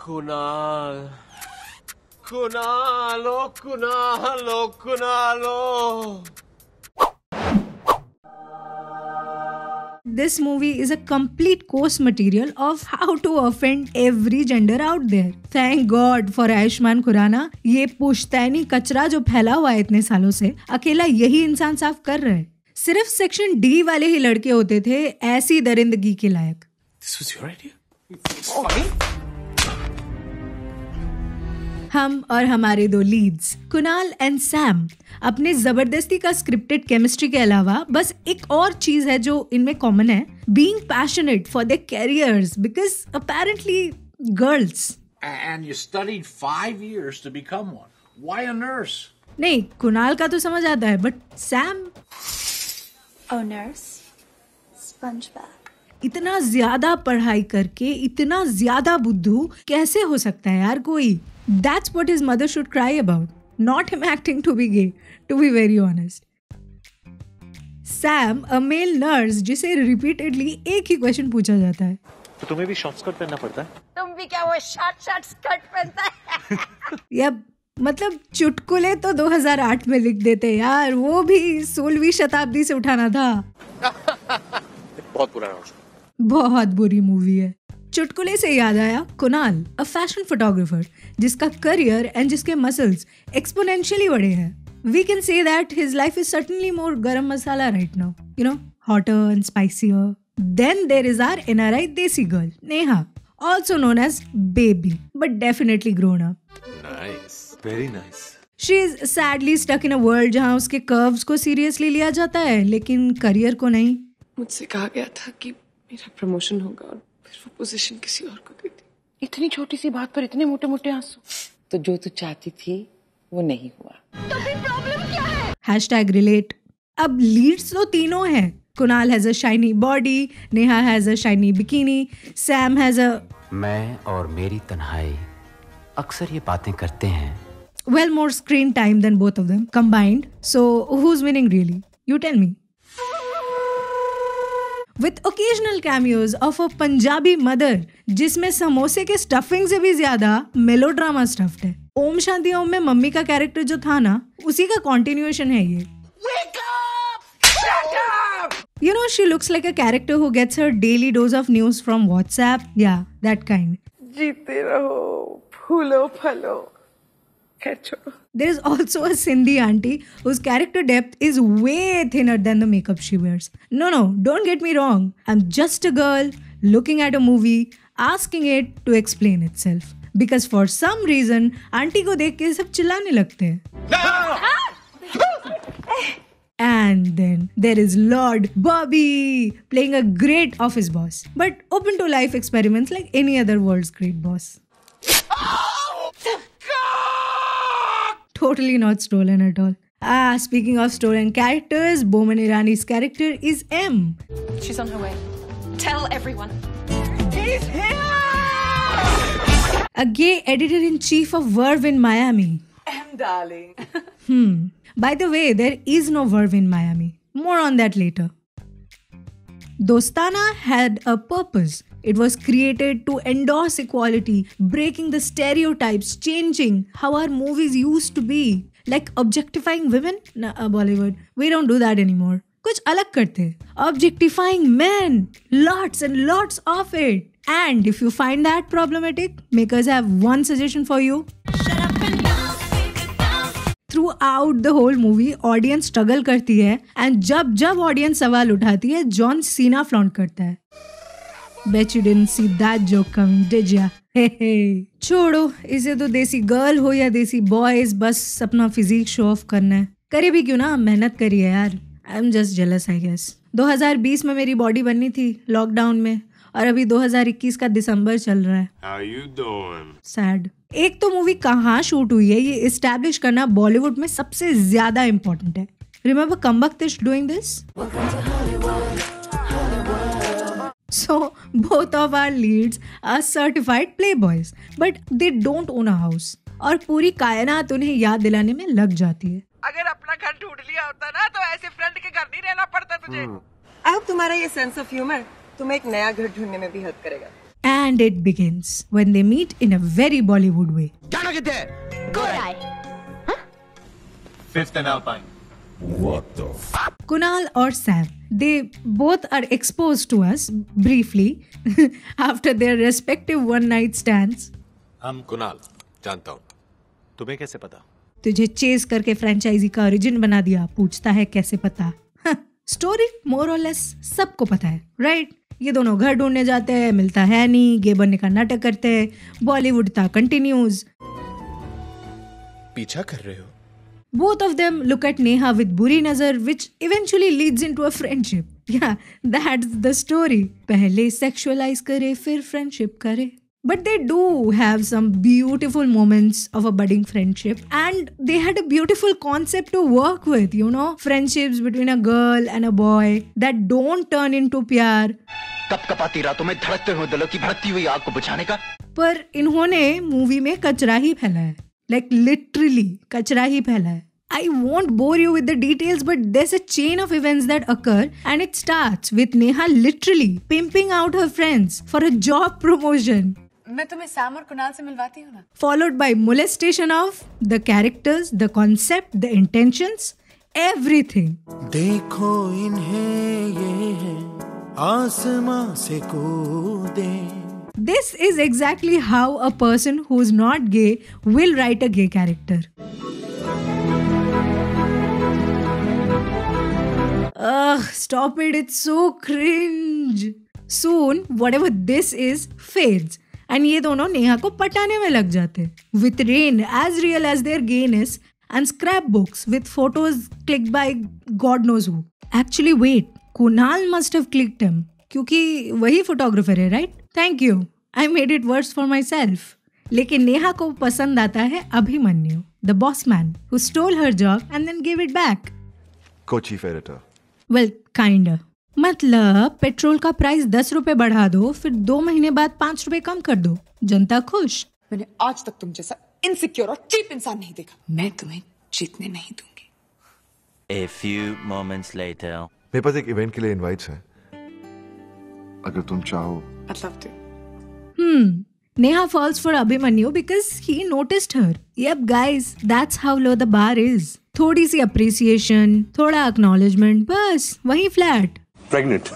Kunal. Kunal, oh Kunal, oh Kunal, oh. This movie is a complete course material of how to offend every gender out there. Thank God for Ayushman Khurana. ये पुश्तैनी कचरा जो फैला हुआ है इतने सालों से, अकेला यही इंसान साफ कर रहा है. सिर्फ सेक्शन डी वाले ही लड़के होते थे ऐसी दरिंदगी के लायक. This was your idea? It's funny. हम और हमारे दो लीड्स कुणाल एंड सैम अपने जबरदस्ती का स्क्रिप्टेड केमिस्ट्री के अलावा बस एक और चीज है जो इनमें कॉमन है, being passionate for their carriers because apparently girls. And you studied 5 years to become one. Why a nurse? नहीं, कुणाल का तो समझ आता है, बट सैम nurse. SpongeBob. इतना ज्यादा पढ़ाई करके इतना ज्यादा बुद्धू कैसे हो सकता है यार कोई? That's what his mother should cry about. Not him acting to be gay, to be very honest. Sam, a male nurse जिसे repeatedly एक ही क्वेश्चन पूछा जाता है. तो तुम्हें भी शॉर्ट स्कर्ट पहनना पड़ता है? तुम भी क्या वो शॉर्ट स्कर्ट पहनता है? या मतलब चुटकुले तो 2008 में लिख देते यार, वो भी 16वीं शताब्दी से उठाना था. बहुत पुराना. बहुत बुरी मूवी है. चुटकुले से याद आया कुणाल, अ फैशन फोटोग्राफर जिसका करियर एंड जिसके मसल्स एक्सपोनेंशियली बढ़े हैं. We can say that his life is certainly more garam masala right now, you know, hotter and spicier. Then there is our NRI desi girl Neha, also known as baby, but definitely grown up. Nice, very nice. She is sadly stuck in a world जहाँ उसके curves को seriously लिया जाता है लेकिन career को नहीं. मुझसे कहा गया था कि मेरा प्रमोशन होगा और फिर वो पोजीशन किसी और को दे दी. इतनी छोटी सी बात पर इतने मोटे मोटे आंसू. तो जो तू चाहती थी वो नहीं हुआ. तो फिर प्रॉब्लम क्या है? #relate. अब लीड्स तो तीनों हैं. Kunal has a shiny body, Neha has a shiny bikini, Sam has a. मैं और मेरी तन्हाई अक्सर ये बातें करते हैं. Well, more screen time than both of them combined. So, who's winning really? You tell me. With occasional cameos of a Punjabi mother, जिसमें समोसे के स्टफिंग से भी ज्यादा मेलोड्रामा स्टफ्ड है. ओम शांति ओम में मम्मी का कैरेक्टर जो था ना, उसी का कॉन्टिन्यूएशन है ये. Wake up! Shut up! You know, she looks like a character who gets her daily dose of news from WhatsApp. Yeah, that kind. जीते रहो, फूलो फलो. खैर छोड़ो. There is also a Sindhi auntie whose character depth is way thinner than the makeup she wears. No, don't get me wrong. I'm just a girl looking at a movie, asking it to explain itself. Because for some reason, auntie को देख के सब चिल्लाने लगते हैं. And then there is Lord Bobby playing a great office boss, but open to life experiments like any other world's great boss. Totally not stolen at all. Speaking of stolen characters, Boman Irani's character is M. She's on her way. Tell everyone. He's here! A gay editor-in-chief of Verve in Miami. M darling. By the way, there is no Verve in Miami. More on that later. Dostana had a purpose. It was created to endorse equality, breaking the stereotypes, changing how our movies used to be. Like objectifying women? Bollywood. We don't do that anymore. कुछ अलग करते. Objectifying men. Lots and lots of it. And if you find that problematic, makers have one suggestion for you. Throughout the whole movie, audience struggle करती है and जब audience सवाल उठाती है, John Cena flaunt करता है. Bet you didn't see that joke coming, did ya? Hey. छोड़ो, इसे तो देसी गर्ल हो या देसी बॉयज, बस अपना फिजिक शो ऑफ करना है. करे भी क्यों ना, मेहनत करिए यार. I am just jealous I guess. 2020 में मेरी बॉडी बननी थी लॉकडाउन में, और अभी 2021 का दिसंबर चल रहा है. How you doing? सैड. एक तो मूवी कहाँ शूट हुई है ये एस्टैब्लिश करना बॉलीवुड में सबसे ज्यादा इम्पोर्टेंट है. रिमेंबर कम्बख्तिश doing this? So both of our leads are certified playboys, but they don't own a house. और पूरी कायनात उन्हें याद दिलाने में लग जाती है. अगर अपना घर ढूंढ लिया होता ना तो ऐसे फ्रेंड के घर नहीं रहना पड़ता तुझे. आई होप तुम्हारा ये सेंस ऑफ ह्यूमर तुम्हें एक नया घर ढूंढने में भी हेल्प करेगा. And it begins when they meet in a very Bollywood way. Fifth and Alpine. Kunal or Sam, they both are exposed to us briefly after their respective one-night stands. हम कुणाल जानता हूँ, तुम्हें कैसे पता? तुझे चेस करके franchise का origin बना दिया, पूछता है कैसे पता? स्टोरी मोर और लेस सबको पता है, राइट? ये दोनों घर ढूंढने जाते हैं, मिलता है नहीं, गे बनने का नाटक करते हैं, बॉलीवुड था कंटिन्यूज. पीछा कर रहे हो? Both of them look at Neha with बुरी नजर, which eventually leads into a friendship. Yeah, that's the story. पहले sexualize करे, फिर friendship करे. But they do have some beautiful moments of a budding friendship, and they had a beautiful concept to work with, you know, friendships between a girl and a boy that don't turn into प्यार. कपकपाती रातों में धड़कते हुए दिलों की भड़कती हुई आग को बुझाने का. पर इन्होंने मूवी में कचरा ही फैलाया, like literally कचरा ही फैलाया. I won't bore you with the details, but there's a chain of events that occur, and it starts with Neha literally pimping out her friends for a job promotion. मैं तुम्हें Sam और कुणाल से मिलवाती हूँ ना. Followed by molestation of the characters, the concept, the intentions, everything. देखो इन्हें ये है आसमां से कूदे. This is exactly how a person who's not gay will write a gay character. Ugh, stop it, it's so cringe. Soon, whatever this is fades. And ये दोनों नेहा को पटाने में लग जाते. With Rain as real as their gayness and scrapbooks with photos clicked by God knows who. Actually wait, Kunal must have clicked him. क्योंकि वही photographer है, right? Thank you. I made it worse for myself. लेकिन नेहा को पसंद आता है Abhimanyu, the boss man who stole her job and then gave it back. Co-chief editor. Well, kinda. मतलब petrol का प्राइस 10 रुपए बढ़ा दो, फिर 2 महीने बाद 5 रुपए कम कर दो, जनता खुश. मैंने आज तक तुम जैसा इनसिक्योर और चीप इंसान नहीं देखा. मैं तुम्हें जीतने नहीं दूंगी. A few moments later. मेरे पास एक इवेंट के लिए इनवाइट्स हैं, अगर तुम चाहो. I'd love to. Neha falls for Abhimanyu because he noticed her. Yep, guys, that's how low the bar is. थोड़ी सी appreciation, थोड़ा acknowledgement, बस वही flat. Pregnant.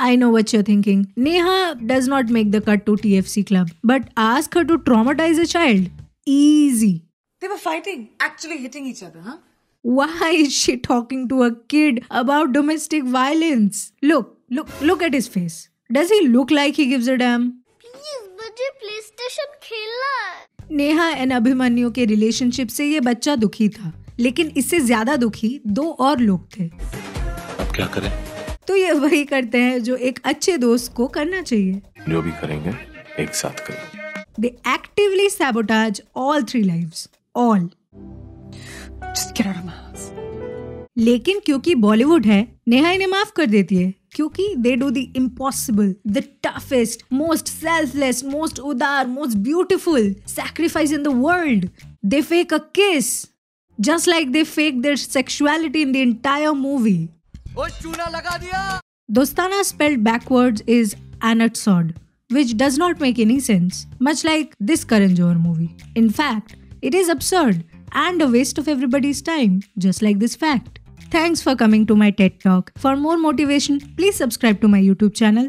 I know what you're thinking. Neha does not make the cut to TFC club, but ask her to traumatize a child. Easy. They were fighting, actually hitting each other, huh? Why is she talking to a kid about domestic violence? Look at his face. Does he look like he gives a damn? Please, मुझे PlayStation खेलना है. Neha and Abhimanyu के relationship से ये बच्चा दुखी था, लेकिन इससे ज्यादा दुखी 2 और लोग थे. अब क्या करें? तो ये वही करते हैं जो एक अच्छे दोस्त को करना चाहिए. जो भी करेंगे एक साथ करेंगे. They actively sabotage all 3 lives. All. Just get out of my house. लेकिन क्योंकि बॉलीवुड है, नेहा इन्हें माफ कर देती है, क्योंकि they do the impossible, the toughest, most selfless, most उदार, most beautiful sacrifice in the world. They fake a kiss, just like they fake their sexuality in the entire movie. ओ चूना लगा दिया. Dostana spelled backwards is Anatsod, which does not make any sense, much like this Karan Johar movie. In fact, it is absurd and a waste of everybody's time, just like this fact. Thanks for coming to my TED Talk. For more motivation, please subscribe to my YouTube channel.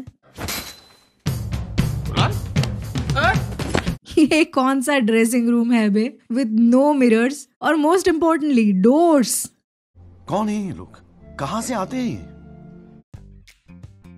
ये कौन सा dressing room है बे, with no mirrors और most importantly doors. कौन है ये लोग? कहाँ से आते हैं?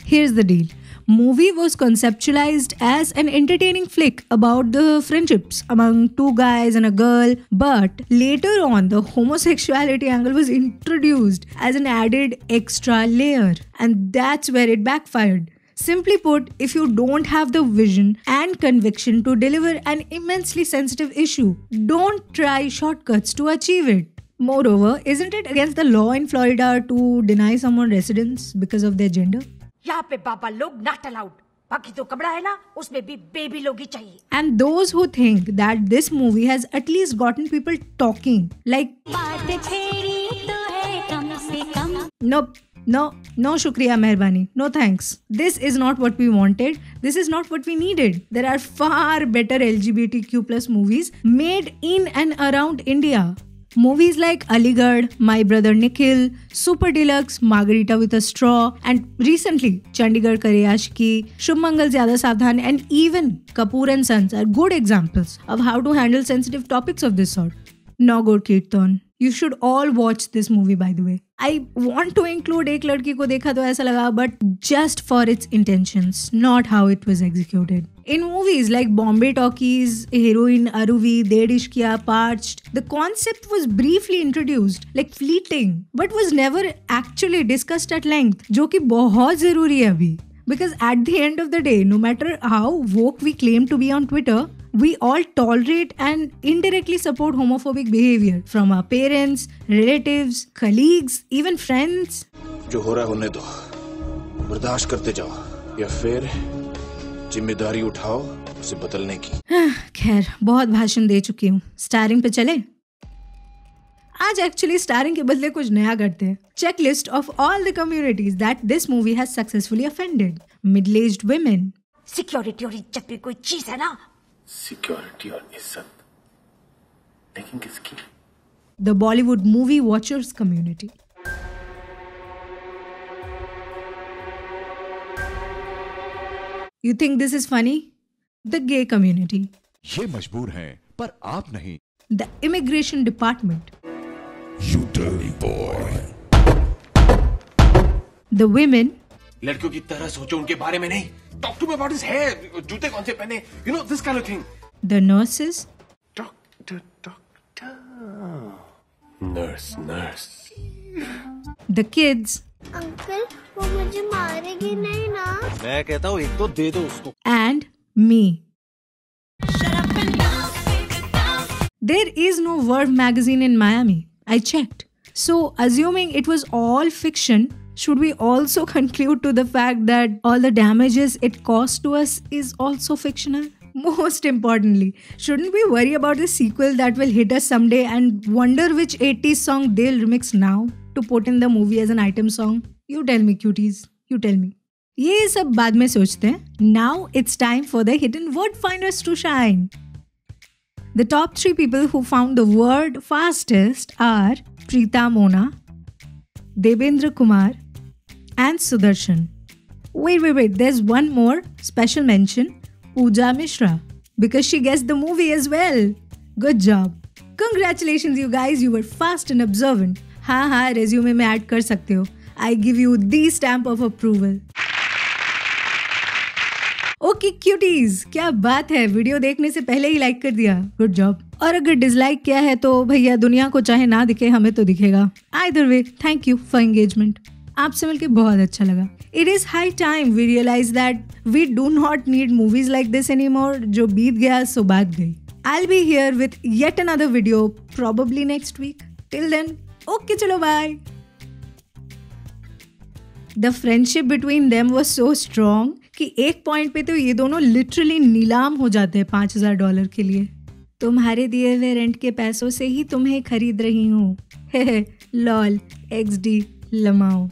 Here's the deal. Movie was conceptualized as an entertaining flick about the friendships among 2 guys and a girl, but later on the homosexuality angle was introduced as an added extra layer, and that's where it backfired. Simply put, if you don't have the vision and conviction to deliver an immensely sensitive issue, don't try shortcuts to achieve it. Moreover, isn't it against the law in Florida to deny someone residence because of their gender? यहाँ पे बाबा लोग not allowed. बाकी तो कमरा है ना, उसमें भी बेबी लोग ही चाहिए. And those who think that this movie has at least gotten people talking, like, बात छेड़ी तो है कम से कम. nope, No shukriya mehrbani, no thanks. This is not what we wanted, this is not what we needed. There are far better LGBTQ+ movies made in and around India. Movies like Aligarh, My Brother Nikhil, Super Deluxe, Margarita with a Straw, and recently Chandigarh Kare Aashki, Shubh Mangal Zyada Savdhan, and even Kapoor and Sons are good examples of how to handle sensitive topics of this sort. Nagore Kirtan. You should all watch this movie, by the way. I want to include एक लड़की को देखा तो ऐसा लगा, but just for its intentions, not how it was executed. In movies like Bombay Talkies, Heroine, Aruvi, Ded Ishqiya, Parched, the concept was briefly introduced, like fleeting, but was never actually discussed at length, जो कि बहुत ज़रूरी है अभी. Because at the end of the day, no matter how woke we claim to be on Twitter, we all tolerate and indirectly support homophobic behavior from our parents, relatives, colleagues, even friends. जो हो रहा है होने दो, बर्दाश्त करते जाओ या फिर जिम्मेदारी उठाओ उसे बदलने की. खैर, बहुत भाषण दे चुकी हूँ. स्टारिंग पे चले? आज एक्चुअली स्टारिंग के बदले कुछ नया करते हैं. Checklist of all the communities that this movie has successfully offended. Middle-aged women. Security और इज्जत भी कोई चीज है ना? सिक्योरिटी और इज्जत लेकिन किसकी? The Bollywood movie watchers community. You think this is funny? The gay community. ये मजबूर हैं पर आप नहीं. The immigration department. You dirty boy. The women. लड़कियों की तरह सोचो उनके बारे में नहीं. Talk to me about his hair. जूते कौन से पहने? You know this kind of thing. The nurses. Doctor. Nurse. The kids. Uncle वो मुझे मारेगी नहीं ना? मैं कहता हूँ एक तो दे दो उसको. And me. There is no Verve magazine in Miami. I checked. So, assuming it was all fiction, should we also conclude to the fact that all the damages it caused to us is also fictional? Most importantly, shouldn't we worry about the sequel that will hit us someday and wonder which 80s song they'll remix now to put in the movie as an item song? You tell me, cuties. You tell me. ये सब बाद में सोचते हैं. Now it's time for the hidden word finders to shine. The top 3 people who found the word fastest are Preeta Mona, Debendra Kumar, and Sudarshan. Wait, there's one more special mention, Pooja Mishra, because she guessed the movie as well. Good job. Congratulations you guys, you were fast and observant. हाँ, resume में add कर सकते हो. I give you the stamp of approval. Okay cuties, क्या बात है, video देखने से पहले ही लाइक कर दिया. Good job. और अगर डिसलाइक किया है तो भैया दुनिया को चाहे ना दिखे, हमें तो दिखेगा. Either way, thank you for engagement. आपसे मिलकर बहुत अच्छा लगा. It is high time we realise that we do not need movies like this anymore. जो बीत गया सो बात गई. I'll be here with yet another video probably next week. Till then, okay चलो bye. The friendship between them was so strong कि एक point पे तो ये दोनों लिटरली नीलाम हो जाते हैं $5,000 के लिए. तुम्हारे दिए हुए रेंट के पैसों से ही तुम्हें खरीद रही हूँ. Lol XD लमाओ.